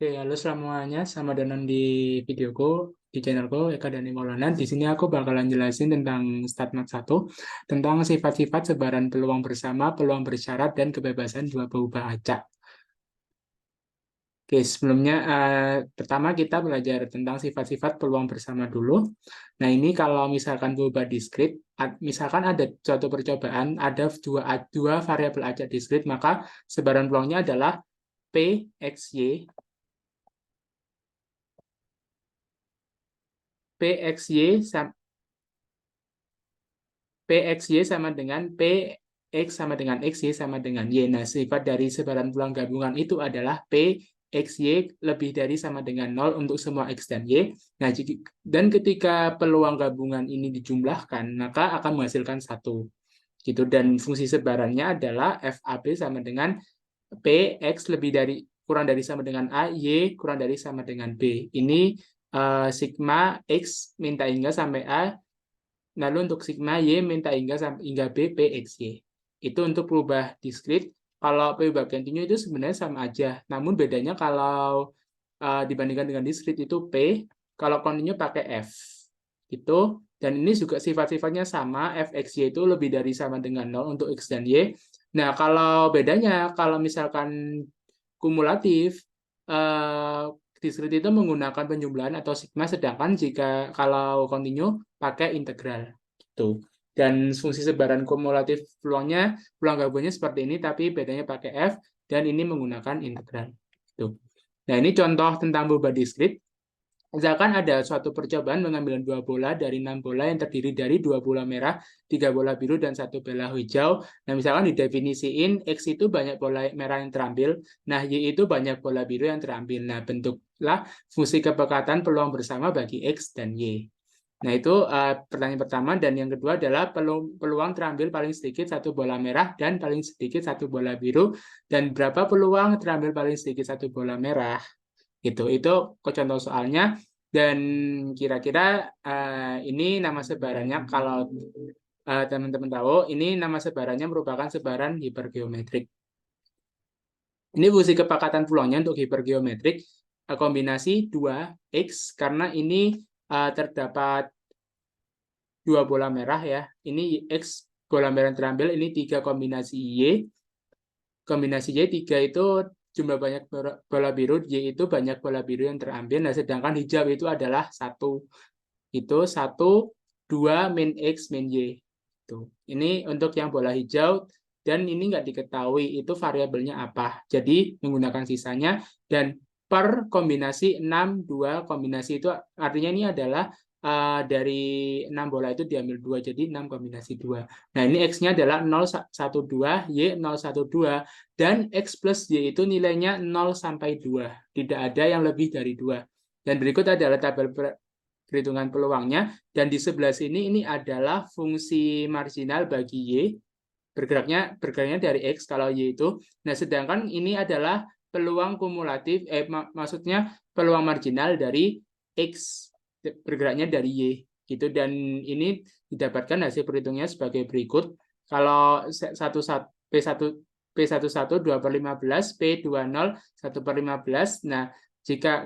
Oke, halo semuanya, selamat datang di videoku, di channelku, Eka Dani Maulana. Di sini aku bakalan jelasin tentang StatMat 1, tentang sifat-sifat sebaran peluang bersama, peluang bersyarat, dan kebebasan dua berubah acak. Oke, sebelumnya, pertama kita belajar tentang sifat-sifat peluang bersama dulu. Nah, ini kalau misalkan berubah diskrit, misalkan ada suatu percobaan, ada dua variabel acak diskrit, maka sebaran peluangnya adalah P, X, Y, PXY PXY sama dengan PX sama dengan XY sama dengan Y. Nah, sifat dari sebaran peluang gabungan itu adalah PXY lebih dari sama dengan 0 untuk semua X dan Y. Nah, dan ketika peluang gabungan ini dijumlahkan, maka akan menghasilkan satu. Gitu. Dan fungsi sebarannya adalah FAB sama dengan PX lebih dari kurang dari sama dengan A, Y kurang dari sama dengan B. Ini sigma X minta hingga sampai A. Lalu untuk sigma Y minta hingga B, P, X, Y. Itu untuk berubah diskrit. Kalau berubah kontinu itu sebenarnya sama aja. Namun bedanya kalau dibandingkan dengan diskrit itu P, kalau kontinu pakai F. Itu. Dan ini juga sifat-sifatnya sama, F, X, Y itu lebih dari sama dengan 0 untuk X dan Y. Nah, kalau bedanya, kalau misalkan kumulatif, eh, diskrit itu menggunakan penjumlahan atau sigma, sedangkan jika kalau kontinu pakai integral. Gitu. Dan fungsi sebaran kumulatif peluangnya, peluang gabungannya seperti ini, tapi bedanya pakai F, dan ini menggunakan integral. Gitu. Nah, ini contoh tentang berubah diskrit. Misalkan ada suatu percobaan mengambil dua bola dari 6 bola yang terdiri dari dua bola merah, tiga bola biru, dan satu bola hijau. Nah, misalkan didefinisiin X itu banyak bola merah yang terambil, nah Y itu banyak bola biru yang terambil. Nah, bentuklah fungsi kepekatan peluang bersama bagi X dan Y. Nah, itu pertanyaan pertama. Dan yang kedua adalah peluang terambil paling sedikit satu bola merah dan paling sedikit satu bola biru. Dan berapa peluang terambil paling sedikit satu bola merah? Gitu. Itu contoh soalnya. Dan kira-kira ini nama sebarannya, kalau teman-teman tahu, ini nama sebarannya merupakan sebaran hipergeometrik. Ini fungsi kepekatan peluangnya untuk hipergeometrik, kombinasi 2X, karena ini terdapat dua bola merah ya. Ini X bola merah yang terambil, ini 3 kombinasi Y. Kombinasi Y 3 itu jumlah banyak bola biru, Y itu banyak bola biru yang terambil. Nah, sedangkan hijau itu adalah satu. Itu 1, 2, min X, min Y. Tuh. Ini untuk yang bola hijau, dan ini nggak diketahui itu variabelnya apa. Jadi menggunakan sisanya, dan per kombinasi 6, 2 kombinasi itu artinya ini adalah dari 6 bola itu diambil 2, jadi 6 kombinasi 2. Nah, ini X-nya adalah 0, 1, 2, Y 0, 1, 2, dan X plus Y itu nilainya 0 sampai 2. Tidak ada yang lebih dari 2. Dan berikut adalah tabel perhitungan peluangnya, dan di sebelah sini ini adalah fungsi marginal bagi Y, bergeraknya dari X kalau Y itu. Nah, sedangkan ini adalah peluang kumulatif, maksudnya peluang marginal dari X, bergeraknya dari Y. Gitu. Dan ini didapatkan hasil perhitungnya sebagai berikut. Kalau P11 2/15, P20 1/15. Nah,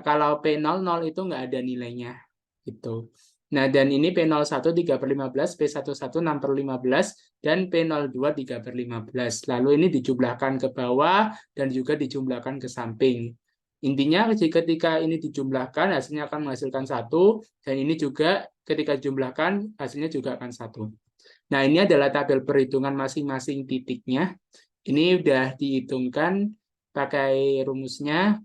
kalau P00 itu nggak ada nilainya. Gitu. Nah, dan ini P01 3/15, P11 6/15, dan P02 3/15. Lalu ini dijumlahkan ke bawah dan juga dijumlahkan ke samping. Intinya ketika ini dijumlahkan hasilnya akan menghasilkan 1, dan ini juga ketika dijumlahkan hasilnya juga akan 1. Nah, ini adalah tabel perhitungan masing-masing titiknya. Ini udah dihitungkan pakai rumusnya.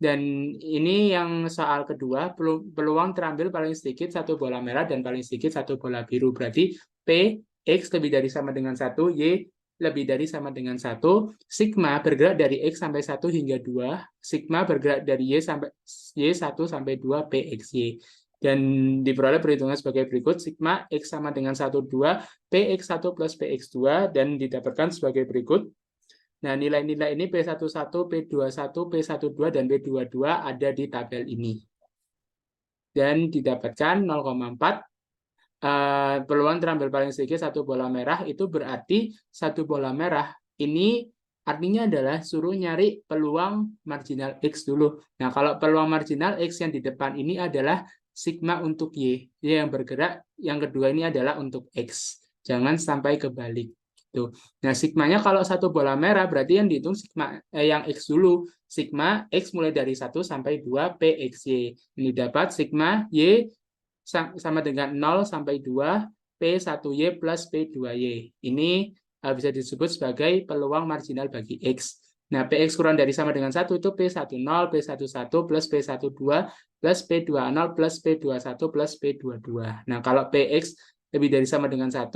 Dan ini yang soal kedua, peluang terambil paling sedikit satu bola merah dan paling sedikit satu bola biru. Berarti P, X lebih dari sama dengan 1, Y lebih dari sama dengan 1, sigma bergerak dari X sampai 1 hingga 2, sigma bergerak dari Y 1 sampai 2, PX, Y. Dan diperoleh perhitungan sebagai berikut, sigma X sama dengan 1, 2, PX1 plus PX2, dan didapatkan sebagai berikut. Nah, nilai-nilai ini P11, P21, P12, dan P22 ada di tabel ini. Dan didapatkan 0,4. Peluang terambil paling sedikit satu bola merah, itu berarti satu bola merah ini artinya adalah suruh nyari peluang marginal X dulu. Nah, kalau peluang marginal X yang di depan ini adalah sigma untuk Y. Y yang bergerak, yang kedua ini adalah untuk X. Jangan sampai kebalik. Gitu. Nah, sigmanya kalau satu bola merah, berarti yang dihitung sigma yang X dulu. Sigma X mulai dari 1 sampai 2 PXY. Ini dapat sigma Y sama dengan 0 sampai 2 P1Y plus P2Y. Ini bisa disebut sebagai peluang marginal bagi X. Nah, Px kurang dari sama dengan 1 itu P10, P11 plus P12 plus P20 plus P21 plus P22. Nah, kalau Px lebih dari sama dengan 1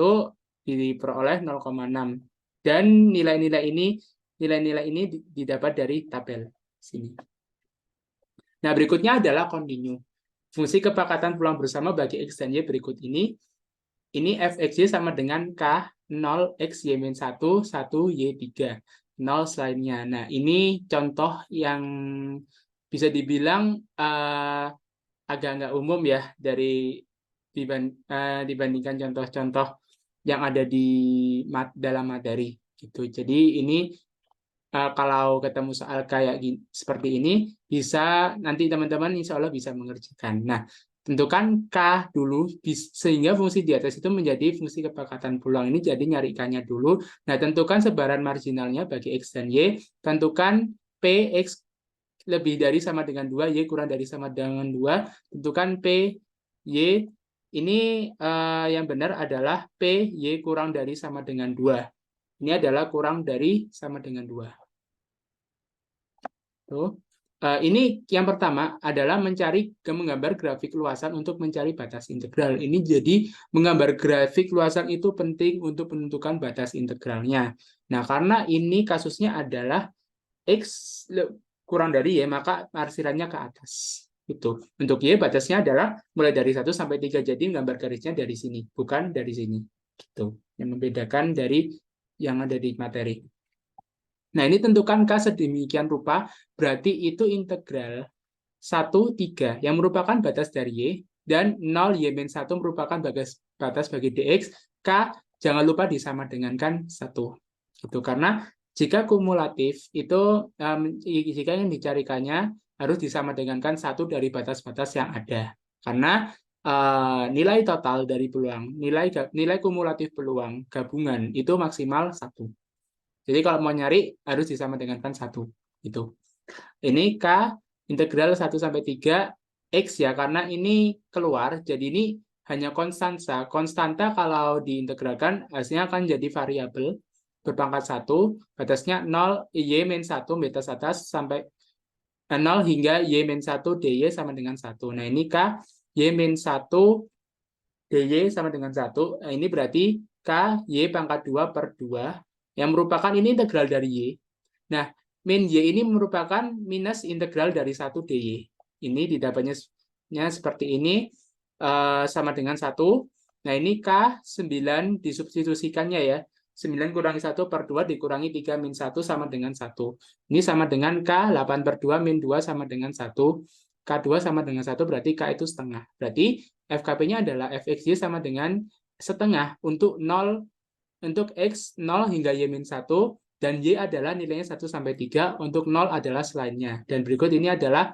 diperoleh 0,6. Dan nilai-nilai ini didapat dari tabel sini. Nah, berikutnya adalah continue. Fungsi kepekatan peluang bersama bagi X dan Y berikut ini. Ini fxy sama dengan K 0 x y-1, 1 y3. 0 selainnya. Nah, ini contoh yang bisa dibilang agak nggak umum ya dibandingkan contoh-contoh yang ada di dalam materi. Gitu. Jadi ini kalau ketemu soal kayak seperti ini, bisa nanti teman-teman insya Allah bisa mengerjakan. Nah, tentukan K dulu, sehingga fungsi di atas itu menjadi fungsi kepekatan peluang ini, jadi nyarikannya dulu. Nah, tentukan sebaran marginalnya bagi X dan Y, tentukan Px lebih dari sama dengan 2, Y kurang dari sama dengan 2, tentukan P, Y, ini yang benar adalah P, Y kurang dari sama dengan 2. Ini adalah kurang dari sama dengan 2. Tuh. Ini yang pertama adalah menggambar grafik luasan untuk mencari batas integral. Ini jadi menggambar grafik luasan itu penting untuk menentukan batas integralnya. Nah, karena ini kasusnya adalah X kurang dari Y, maka marsirannya ke atas. Itu. Untuk Y batasnya adalah mulai dari 1 sampai 3. Jadi gambar garisnya dari sini, bukan dari sini. Gitu. Yang membedakan dari yang ada di materi. Nah, ini tentukan K sedemikian rupa, berarti itu integral 1, 3, yang merupakan batas dari Y, dan 0, Y-1 merupakan batas bagi dx, K jangan lupa disama dengankan 1. Gitu. Karena jika kumulatif, itu jika yang dicarikannya harus disama dengankan 1 dari batas-batas yang ada. Karena nilai total dari peluang, nilai kumulatif peluang gabungan itu maksimal 1. Jadi kalau mau nyari harus disama dengankan 1. Itu. Ini K integral 1 sampai 3 X ya, karena ini keluar, jadi ini hanya konstanta. Konstanta kalau diintegralkan hasilnya akan jadi variabel berpangkat 1, batasnya 0 Y-1 batas atas sampai 0 hingga Y-1 DY sama dengan 1. Nah, ini K Y-1 DY sama dengan 1. Nah, ini berarti K Y pangkat 2 per 2 yang merupakan ini integral dari Y. Nah, min Y ini merupakan minus integral dari 1 DY. Ini didapatnya seperti ini, sama dengan 1. Nah, ini K 9 disubstitusikannya ya. 9 kurangi 1 per 2 dikurangi 3 min 1 sama dengan 1. Ini sama dengan K 8 per 2 min 2 sama dengan 1. K2 sama dengan 1 berarti K itu setengah. Berarti FKP-nya adalah FXY sama dengan setengah untuk 0 untuk X 0 hingga Y-1, dan Y adalah nilainya 1 sampai 3, untuk 0 adalah selainnya. Dan berikut ini adalah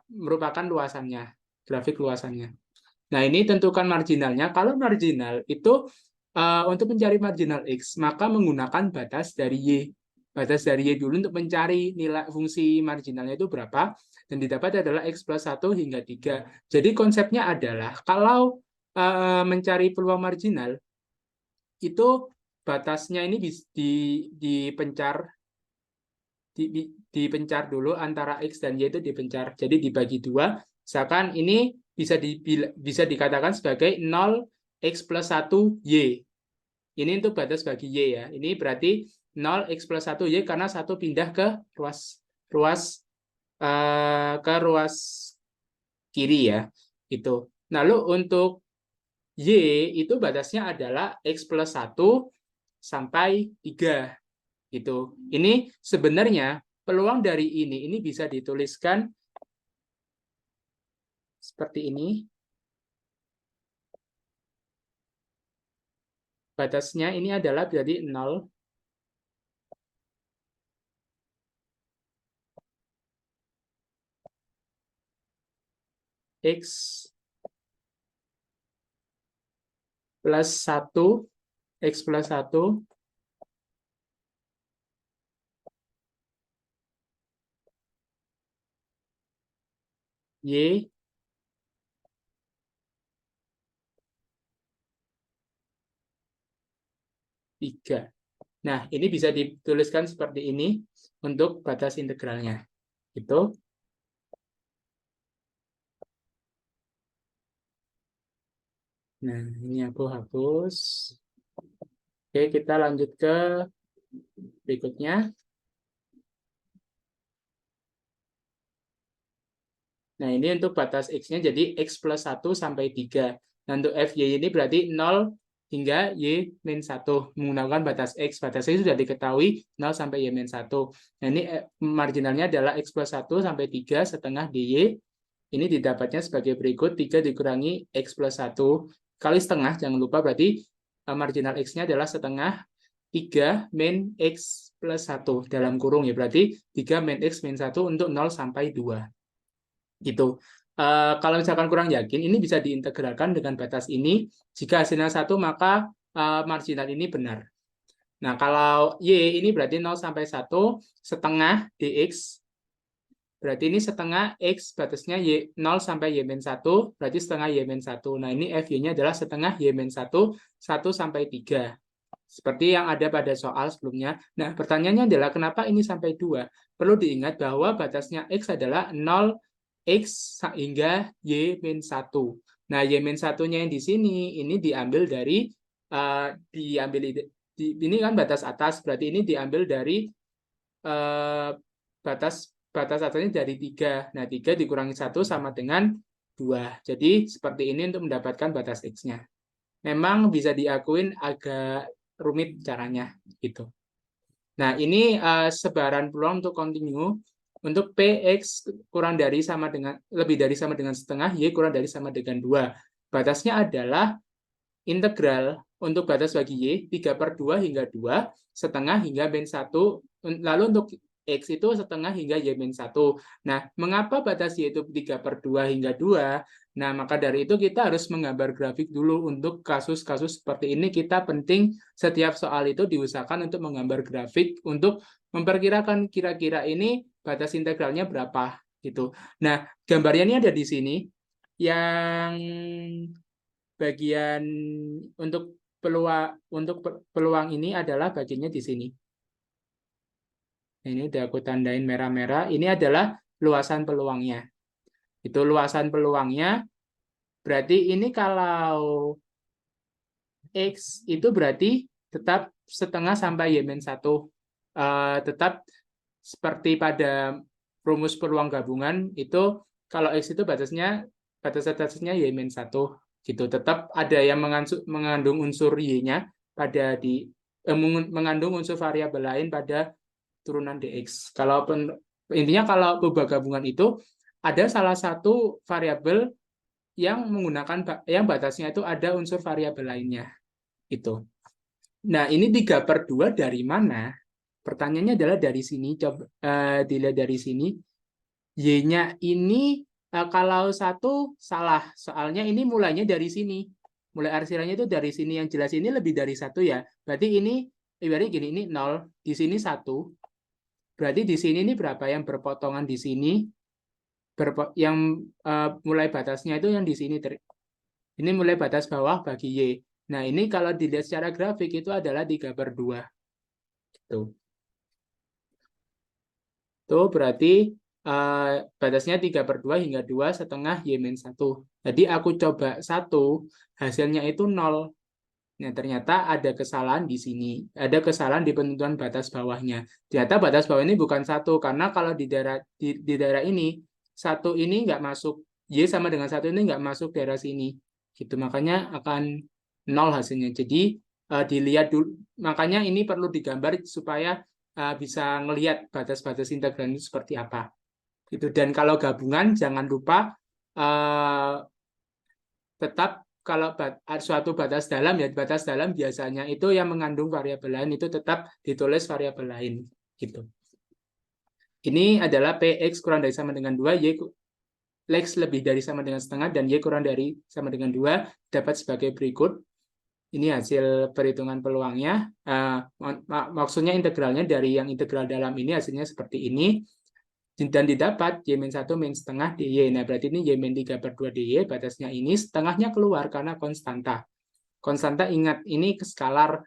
merupakan luasannya, grafik luasannya. Nah, ini tentukan marginalnya. Kalau marginal itu untuk mencari marginal X, maka menggunakan batas dari Y. Batas dari Y dulu untuk mencari nilai fungsi marginalnya itu berapa, dan didapat adalah X plus 1 hingga 3. Jadi konsepnya adalah, kalau mencari peluang marginal, itu batasnya ini dipencar dulu antara X dan Y itu dipencar. Jadi dibagi 2. Misalkan ini bisa dikatakan sebagai 0 X plus 1 Y. Ini untuk batas bagi Y ya. Ini berarti 0 X plus 1 Y karena 1 pindah ke ruas kiri ya. Itu. Lalu untuk Y itu batasnya adalah X plus 1 sampai 3. Gitu. Ini sebenarnya peluang dari ini bisa dituliskan seperti ini. Batasnya ini adalah jadi 0. X plus 1, X plus 1, Y 3. Nah, ini bisa dituliskan seperti ini untuk batas integralnya. Gitu. Nah, ini aku hapus. Oke, kita lanjut ke berikutnya. Nah, ini untuk batas X-nya jadi X plus 1 sampai 3. Nah, untuk FY ini berarti 0 hingga Y-1. Menggunakan batas X. Batas X sudah diketahui 0 sampai Y-1. Nah, ini marginalnya adalah X plus 1 sampai 3 setengah DY. Ini didapatnya sebagai berikut, 3 dikurangi X plus 1 kali setengah, jangan lupa berarti marginal X-nya adalah setengah 3 min X plus 1 dalam kurung ya, berarti 3 min X min 1 untuk 0 sampai 2. Gitu. Kalau misalkan kurang yakin, ini bisa diintegralkan dengan batas ini. Jika hasilnya 1, maka marginal ini benar. Nah, kalau Y ini berarti 0 sampai 1, setengah dx. Berarti ini setengah X batasnya Y 0 sampai Y-1, berarti setengah Y-1. Nah, ini FY-nya adalah setengah Y-1, 1 sampai 3. Seperti yang ada pada soal sebelumnya. Nah, pertanyaannya adalah kenapa ini sampai 2? Perlu diingat bahwa batasnya X adalah 0 X hingga Y-1. Nah, Y-1-nya yang di sini, ini diambil dari, ini kan batas atas, berarti ini diambil dari batas atasnya dari 3. Nah, 3 dikurangi 1 sama dengan 2. Jadi, seperti ini untuk mendapatkan batas X-nya. Memang bisa diakuin agak rumit caranya gitu. Nah, ini sebaran peluang untuk continue untuk Px kurang dari sama dengan lebih dari sama dengan setengah, Y kurang dari sama dengan 2. Batasnya adalah integral untuk batas bagi Y 3/2 hingga 2, setengah hingga min 1. Lalu untuk X itu setengah hingga Y-1. Nah, mengapa batas Y itu 3/2 hingga 2? Nah, maka dari itu kita harus menggambar grafik dulu. Untuk kasus-kasus seperti ini, kita penting setiap soal itu diusahakan untuk menggambar grafik untuk memperkirakan kira-kira ini batas integralnya berapa gitu. Nah, gambarnya ini ada di sini. Yang bagian untuk peluang ini adalah bagiannya di sini. Ini udah aku tandain merah-merah. Ini adalah luasan peluangnya. Itu luasan peluangnya. Berarti ini kalau X itu berarti tetap setengah sampai Y-1. Tetap seperti pada rumus peluang gabungan itu kalau X itu batas atasnya Y-1 gitu. Tetap ada yang mengandung unsur Y-nya pada mengandung unsur variabel lain pada turunan dx. Intinya kalau perubahan gabungan itu ada salah satu variabel yang batasnya itu ada unsur variabel lainnya. Itu. Nah, ini 3/2 dari mana? Pertanyaannya adalah dari sini. Coba dilihat dari sini. Y-nya ini kalau 1 salah. Soalnya ini mulainya dari sini. Mulai arsirannya itu dari sini. Yang jelas ini lebih dari 1 ya. Berarti ini ibaratnya gini, ini 0. Di sini 1. Berarti di sini ini berapa yang berpotongan di sini? Yang mulai batasnya itu yang di sini. Ini mulai batas bawah bagi Y. Nah, ini kalau dilihat secara grafik itu adalah 3/2. Gitu. Itu berarti batasnya 3/2 hingga 2 setengah Y-1. Jadi aku coba 1, hasilnya itu 0. Nah, ternyata ada kesalahan di sini. Ada kesalahan di penentuan batas bawahnya. Ternyata batas bawah ini bukan 1, karena kalau di daerah ini, 1 ini nggak masuk. Y sama dengan 1 ini nggak masuk daerah sini. Gitu, makanya akan 0 hasilnya. Jadi, dilihat dulu. Makanya ini perlu digambar supaya bisa ngelihat batas-batas integral itu seperti apa. Gitu. Dan kalau gabungan, jangan lupa tetap kalau suatu batas dalam ya batas dalam biasanya itu yang mengandung variabel lain itu tetap ditulis variabel lain gitu. Ini adalah Px kurang dari sama dengan 2, Y X lebih dari sama dengan setengah dan Y kurang dari sama dengan 2 dapat sebagai berikut. Ini hasil perhitungan peluangnya. Maksudnya integralnya dari yang integral dalam ini hasilnya seperti ini. Dan didapat Y-1 min setengah DY. Nah, berarti ini Y-3/2 DY, batasnya ini setengahnya keluar karena konstanta. Konstanta ingat, ini ke skalar,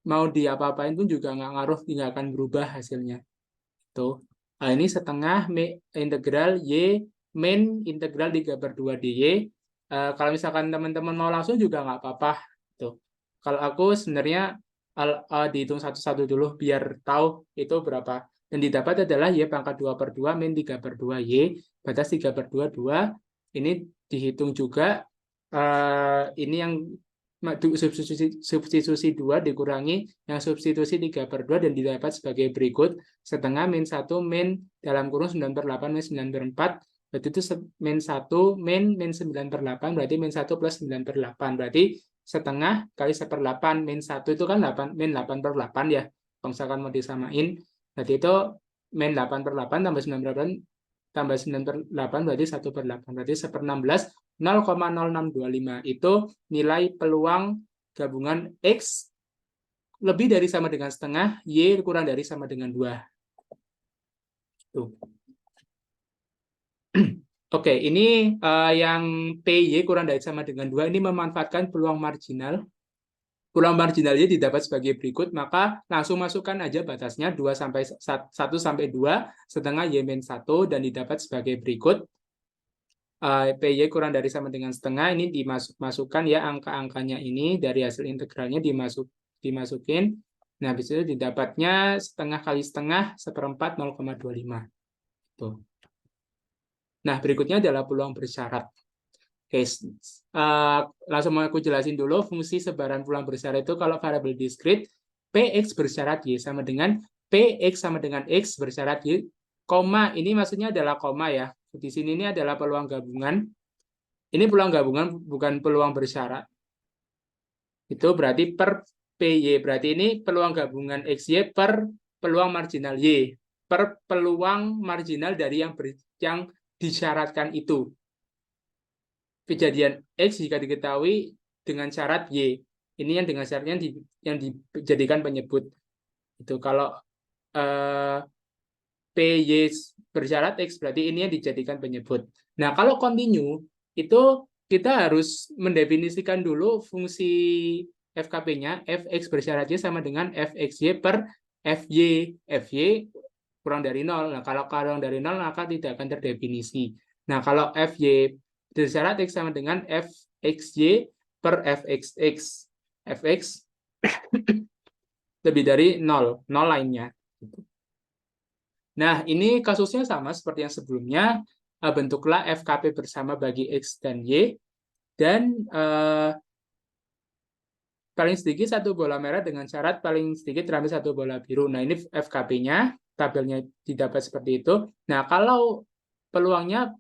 mau diapa-apain pun juga nggak ngaruh, tinggal akan berubah hasilnya. Tuh. Nah, ini setengah integral Y min integral 3/2 DY. Kalau misalkan teman-teman mau langsung juga nggak apa-apa. Tuh. Kalau aku sebenarnya dihitung satu-satu dulu biar tahu itu berapa. Dan didapat adalah Y pangkat 2/2 min 3/2 Y. Batas 3/2, 2. Ini dihitung juga. Ini yang substitusi 2 dikurangi yang substitusi 3/2 dan didapat sebagai berikut. Setengah min 1 min dalam kurung 9/8 min 9/4. Berarti itu min 1 min 9/8 berarti min 1 plus 9/8. Berarti setengah kali 1/8 min 1 itu kan 8 min 8/8 ya. Kalau misalkan mau disamain, berarti itu min 8/8 tambah 9/8 tambah 9/8 berarti 1/8. Berarti 1/16 0,0625 itu nilai peluang gabungan X lebih dari sama dengan setengah, Y kurang dari sama dengan 2. Tuh. Oke, ini yang PY kurang dari sama dengan 2 ini memanfaatkan peluang marginal. Peluang marginal Y didapat sebagai berikut, maka langsung masukkan aja batasnya 1 sampai 2 setengah Y-1 dan didapat sebagai berikut. PY kurang dari sama dengan setengah, ini dimasukkan ya angka-angkanya ini dari hasil integralnya dimasukin. Nah, habis itu didapatnya setengah kali setengah 1/4 0,25. Tuh. Nah, berikutnya adalah peluang bersyarat. Oke, langsung mau aku jelasin dulu fungsi sebaran peluang bersyarat itu kalau variabel diskrit Px bersyarat Y sama dengan Px sama dengan X bersyarat Y, koma, ini maksudnya adalah koma ya. Di sini ini adalah peluang gabungan. Ini peluang gabungan bukan peluang bersyarat. Itu berarti per PY. Berarti ini peluang gabungan XY per peluang marginal Y. Per peluang marginal dari yang disyaratkan itu. Kejadian X jika diketahui dengan syarat Y. Ini yang dengan syaratnya yang dijadikan penyebut. Itu kalau PY bersyarat X berarti ini yang dijadikan penyebut. Nah, kalau continue itu kita harus mendefinisikan dulu fungsi FKP-nya, Fx bersyarat Y sama dengan Fxy per Fy. Fy kurang dari 0. Nah, kalau kurang dari 0 maka tidak akan terdefinisi. Nah, kalau Fy bersyarat X sama dengan Fxy per Fxx. Fx lebih dari 0 lainnya. Nah, ini kasusnya sama seperti yang sebelumnya. Bentuklah FKP bersama bagi X dan Y. Dan paling sedikit satu bola merah dengan syarat paling sedikit terambil satu bola biru. Nah, ini FKP-nya, tabelnya didapat seperti itu. Nah, kalau peluangnya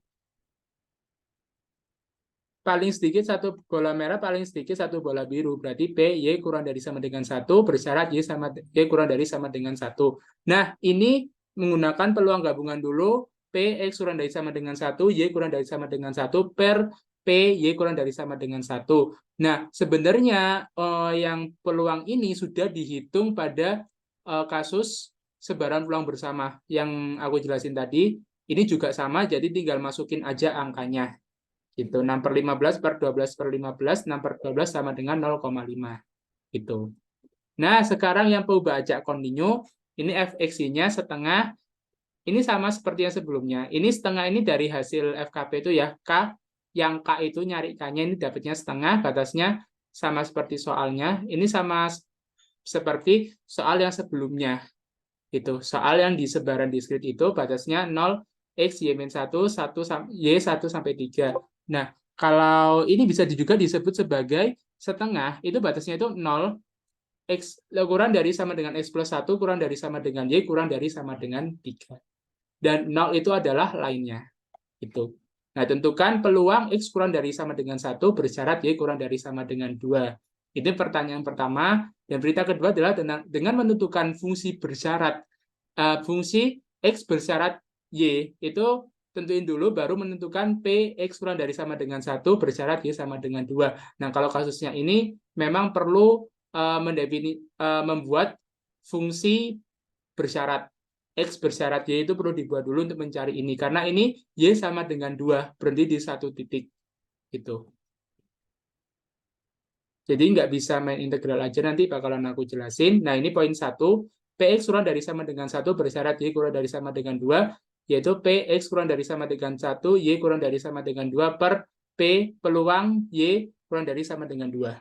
paling sedikit satu bola merah, paling sedikit satu bola biru. Berarti P, Y kurang dari sama dengan 1, bersyarat Y kurang dari sama dengan 1. Nah, ini menggunakan peluang gabungan dulu, P, X kurang dari sama dengan 1, Y kurang dari sama dengan 1, per P, Y kurang dari sama dengan 1. Nah, sebenarnya yang peluang ini sudah dihitung pada kasus sebaran peluang bersama. Yang aku jelasin tadi, ini juga sama, jadi tinggal masukin aja angkanya. Gitu. 6/15 per 12 per 15, 6 per 12 sama dengan 0,5. Gitu. Nah, sekarang yang peubah ajak continue, ini Fx-nya setengah, ini sama seperti yang sebelumnya. Ini setengah ini dari hasil FKP itu ya, K, yang K itu nyari K-nya ini dapatnya setengah, batasnya sama seperti soalnya. Ini sama seperti soal yang sebelumnya. Gitu. Soal yang di sebaran diskrit itu batasnya 0, X, Y-1, 1 sampai 3. Nah, kalau ini bisa juga disebut sebagai setengah, itu batasnya itu 0, X kurang dari sama dengan X plus 1, kurang dari sama dengan Y, kurang dari sama dengan 3. Dan 0 itu adalah lainnya. Itu. Nah, tentukan peluang X kurang dari sama dengan 1, bersyarat Y kurang dari sama dengan 2. Itu pertanyaan pertama. Dan berita kedua adalah dengan menentukan fungsi bersyarat. Fungsi X bersyarat Y, itu tentuin dulu baru menentukan P X kurang dari sama dengan 1 bersyarat Y sama dengan 2. Nah, kalau kasusnya ini memang perlu membuat fungsi bersyarat. X bersyarat Y itu perlu dibuat dulu untuk mencari ini. Karena ini Y sama dengan 2, berhenti di satu titik. Gitu. Jadi nggak bisa main integral aja, nanti bakalan aku jelasin. Nah, ini poin 1. Px kurang dari sama dengan 1 bersyarat Y kurang dari sama dengan 2, yaitu Px kurang dari sama dengan 1, Y kurang dari sama dengan 2 per P peluang Y kurang dari sama dengan 2.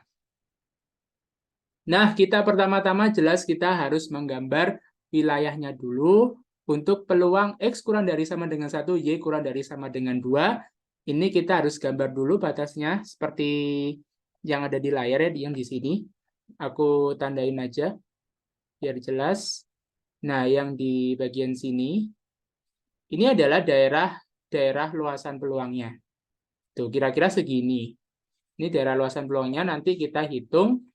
Nah, kita pertama-tama jelas kita harus menggambar wilayahnya dulu. Untuk peluang X kurang dari sama dengan 1, Y kurang dari sama dengan 2. Ini kita harus gambar dulu batasnya seperti yang ada di layar ya, yang di sini. Aku tandain aja biar jelas. Nah, yang di bagian sini, ini adalah daerah luasan peluangnya. Tuh, kira-kira segini. Ini daerah luasan peluangnya, nanti kita hitung.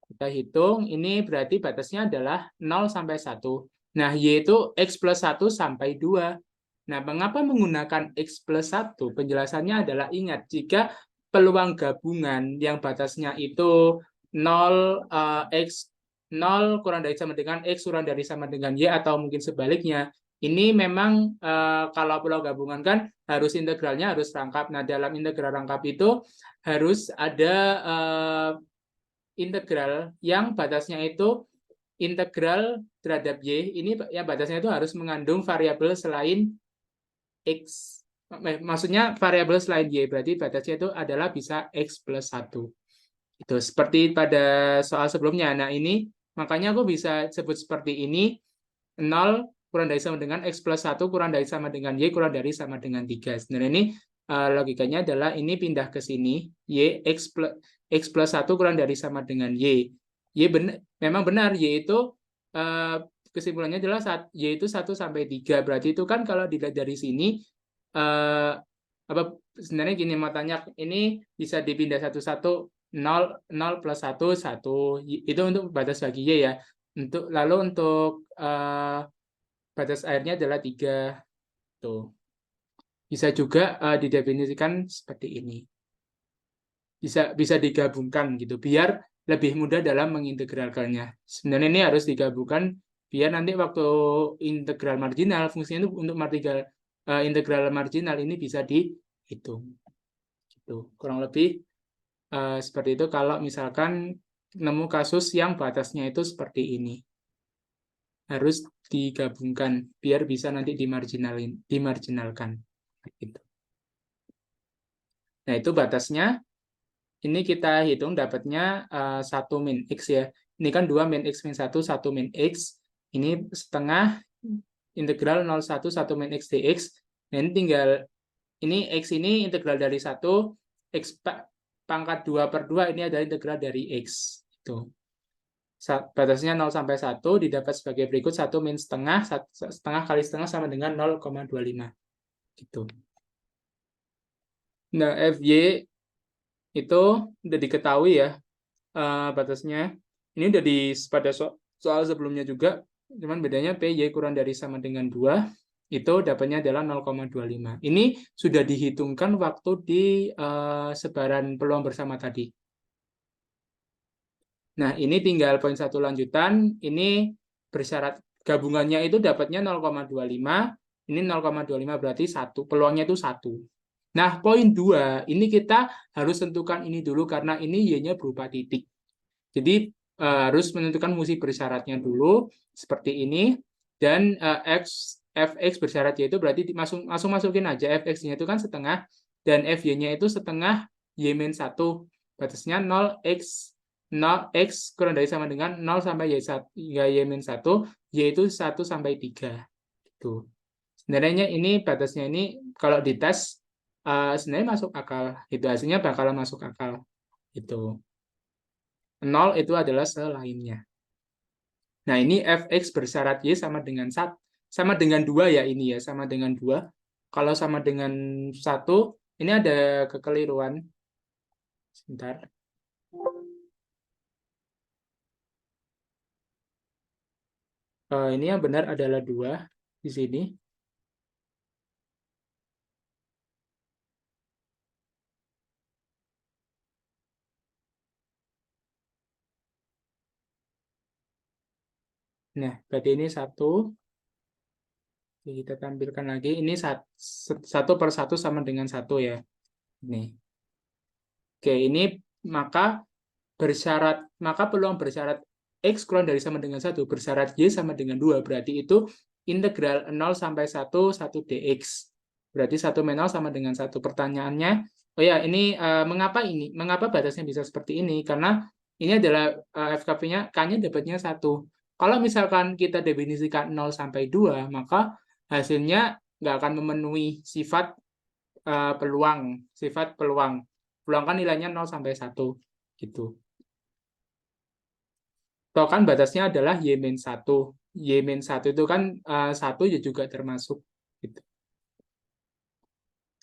Kita hitung, ini berarti batasnya adalah 0 sampai 1. Nah, Y itu X plus 1 sampai 2. Nah, mengapa menggunakan X plus 1? Penjelasannya adalah ingat, jika peluang gabungan yang batasnya itu 0, X 0 kurang dari sama dengan X kurang dari sama dengan Y, atau mungkin sebaliknya, ini memang kalau peluang gabungan kan harus integralnya harus rangkap. Nah, dalam integral rangkap itu harus ada integral yang batasnya itu integral terhadap Y, ini yang batasnya itu harus mengandung variabel selain X. Maksudnya variabel selain Y, berarti batasnya itu adalah bisa X plus 1. Itu seperti pada soal sebelumnya. Nah, ini makanya aku bisa sebut seperti ini, 0 kurang dari sama dengan X plus 1 kurang dari sama dengan Y kurang dari sama dengan 3. Sebenarnya ini logikanya adalah ini pindah ke sini, Y X plus 1 kurang dari sama dengan Y. Memang benar, Y itu kesimpulannya adalah Y itu 1 sampai 3. Berarti itu kan kalau dilihat dari sini, apa sebenarnya gini, mau tanya, ini bisa dipindah satu-satu, 0 plus 1, 1. Itu untuk batas bagi Y ya. Lalu untuk batas airnya adalah 3. Tuh. Bisa juga didefinisikan seperti ini. Bisa digabungkan gitu, biar lebih mudah dalam mengintegralkannya. Sebenarnya ini harus digabungkan biar nanti waktu integral marginal, fungsinya itu untuk integral marginal ini bisa dihitung. Gitu. Kurang lebih seperti itu kalau misalkan nemu kasus yang batasnya itu seperti ini. Harus digabungkan biar bisa nanti dimarginalkan. Gitu. Nah, itu batasnya. Ini kita hitung dapatnya 1 min X ya. Ini kan 2 min X min 1, 1 min X. Ini setengah integral 01, 1 min X dx. Nah, ini tinggal, ini X ini integral dari 1, X pangkat 2 per 2, ini adalah integral dari X. Itu. Batasnya 0 sampai 1 didapat sebagai berikut, 1 min setengah, setengah kali setengah sama dengan 0,25. Gitu. Nah, FY itu udah diketahui ya batasnya. Ini udah pada soal sebelumnya juga, cuman bedanya PY kurang dari sama dengan 2, itu dapatnya adalah 0,25. Ini sudah dihitungkan waktu di sebaran peluang bersama tadi. Nah, ini tinggal poin 1 lanjutan, ini bersyarat gabungannya itu dapatnya 0,25, ini 0,25 berarti 1, peluangnya itu 1. Nah, poin 2, ini kita harus tentukan ini dulu karena ini Y-nya berupa titik. Jadi harus menentukan fungsi bersyaratnya dulu seperti ini, dan fx bersyarat Y itu berarti langsung masukin aja fx-nya itu kan setengah, dan fy-nya itu setengah y-1, batasnya 0x 0x kurang dari sama dengan 0 sampai y-1, y itu 1 sampai 3. Gitu. Sebenarnya ini batasnya ini kalau dites sebenarnya masuk akal, itu hasilnya bakalan masuk akal. Itu 0 itu adalah selainnya. Nah, ini fx bersyarat Y sama dengan 1, sama dengan 2 ya, ini ya, sama dengan 2. Kalau sama dengan 1, ini ada kekeliruan. Sebentar. Ini yang benar adalah 2. di sini. Nah, berarti ini 1. Kita tampilkan lagi. Ini 1/1 sama dengan 1 ya. Nih. Oke, ini maka peluang bersyarat X kurang dari sama dengan 1 bersyarat Y sama dengan 2. Berarti itu integral 0 sampai 1 dx. Berarti 1 min 0 sama dengan 1. Pertanyaannya, oh ya, ini mengapa ini? Mengapa batasnya bisa seperti ini? Karena ini adalah FKP-nya, K-nya dapatnya 1. Kalau misalkan kita definisikan 0 sampai 2, maka hasilnya nggak akan memenuhi sifat peluang. Peluang kan nilainya 0 sampai 1. Gitu. Toh kan batasnya adalah Y-1. Y-1 itu kan 1 ya juga termasuk. Gitu.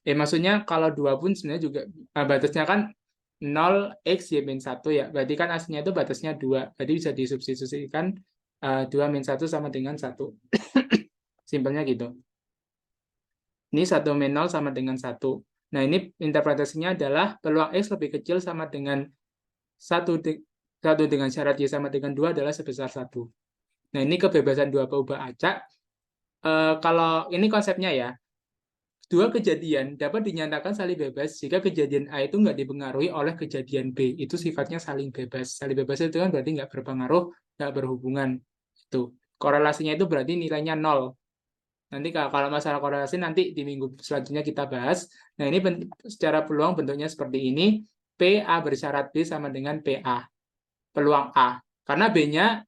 Maksudnya kalau 2 pun sebenarnya juga batasnya kan 0x Y-1 ya. Berarti kan aslinya itu batasnya 2. Berarti bisa disubstitusikan 2-1 sama dengan 1. Simpelnya gitu. Ini 1 min 0 sama dengan 1. Nah, ini interpretasinya adalah peluang X lebih kecil sama dengan 1 dengan syarat Y sama dengan 2 adalah sebesar 1. Nah, ini kebebasan dua peubah acak. Kalau ini konsepnya ya, dua kejadian dapat dinyatakan saling bebas jika kejadian A itu nggak dipengaruhi oleh kejadian B. Itu sifatnya saling bebas. Saling bebas itu kan berarti nggak berpengaruh, nggak berhubungan. Itu. Korelasinya itu berarti nilainya 0. Nanti kalau masalah korelasi nanti di minggu selanjutnya kita bahas. Nah, ini secara peluang bentuknya seperti ini. PA bersyarat B sama dengan PA. Peluang A. Karena B-nya,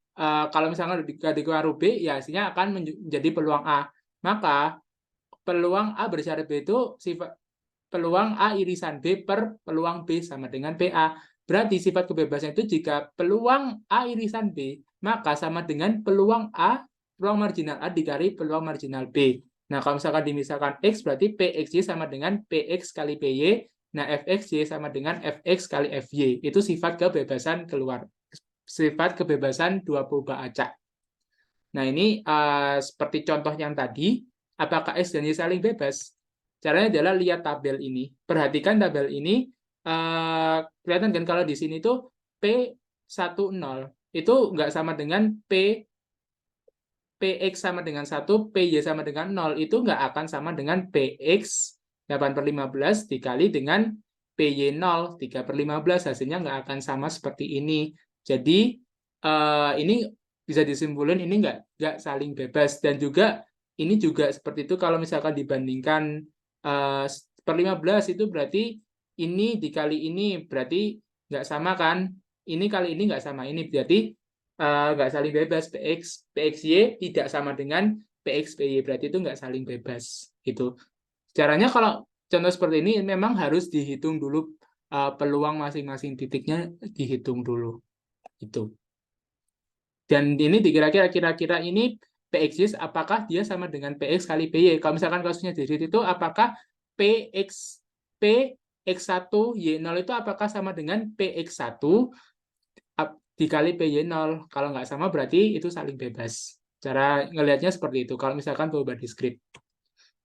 kalau misalnya dikeluar B, ya hasilnya akan menjadi peluang A. Maka, peluang A bersyarat B itu sifat peluang A irisan B per peluang B sama dengan PA. Berarti sifat kebebasan itu jika peluang A irisan B, maka sama dengan peluang marginal A dikali peluang marginal B. Nah, kalau misalkan X, berarti PXY sama dengan PX kali PY. Nah, FXY sama dengan FX kali FY. Itu sifat kebebasan sifat kebebasan dua peubah acak. Nah, ini seperti contoh yang tadi, apakah X dan Y saling bebas? Caranya adalah lihat tabel ini. Perhatikan tabel ini, kelihatan kan kalau di sini tuh P10 itu nggak sama dengan PX sama dengan 1, PY sama dengan 0. Itu nggak akan sama dengan PX 8/15 dikali dengan PY 0, 3/15. Hasilnya nggak akan sama seperti ini. Jadi, ini bisa disimpulkan ini nggak saling bebas. Dan juga, ini juga seperti itu kalau misalkan dibandingkan 1/15 itu berarti ini dikali ini berarti nggak sama kan? Ini kali ini nggak sama ini berarti nggak saling bebas. PXY tidak sama dengan PXPY, berarti itu nggak saling bebas gitu. Caranya kalau contoh seperti ini memang harus dihitung dulu peluang masing-masing titiknya dihitung dulu itu. Dan ini kira-kira ini PXY apakah dia sama dengan PX kali PY? Kalau misalkan kasusnya di situ itu apakah PX1 Y0 itu apakah sama dengan PX1 dikali PY0. Kalau nggak sama berarti itu saling bebas. Cara ngelihatnya seperti itu. Kalau misalkan peubah diskrit.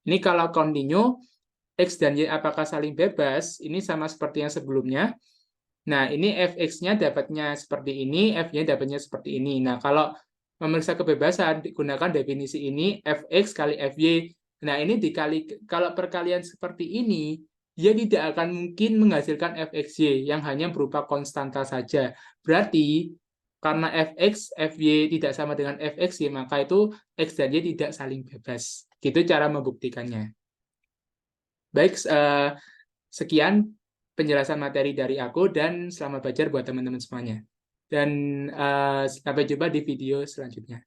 Ini kalau continue, X dan Y apakah saling bebas? Ini sama seperti yang sebelumnya. Nah, ini Fx-nya dapatnya seperti ini, F-nya dapatnya seperti ini. Nah, kalau memeriksa kebebasan, digunakan definisi ini, Fx kali Fy. Nah, ini kalau perkalian seperti ini, dia tidak akan mungkin menghasilkan Fxy yang hanya berupa konstanta saja. Berarti, karena Fx, Fy tidak sama dengan Fxy, maka itu X dan Y tidak saling bebas. Gitu cara membuktikannya. Baik, sekian penjelasan materi dari aku dan selamat belajar buat teman-teman semuanya. Dan sampai jumpa di video selanjutnya.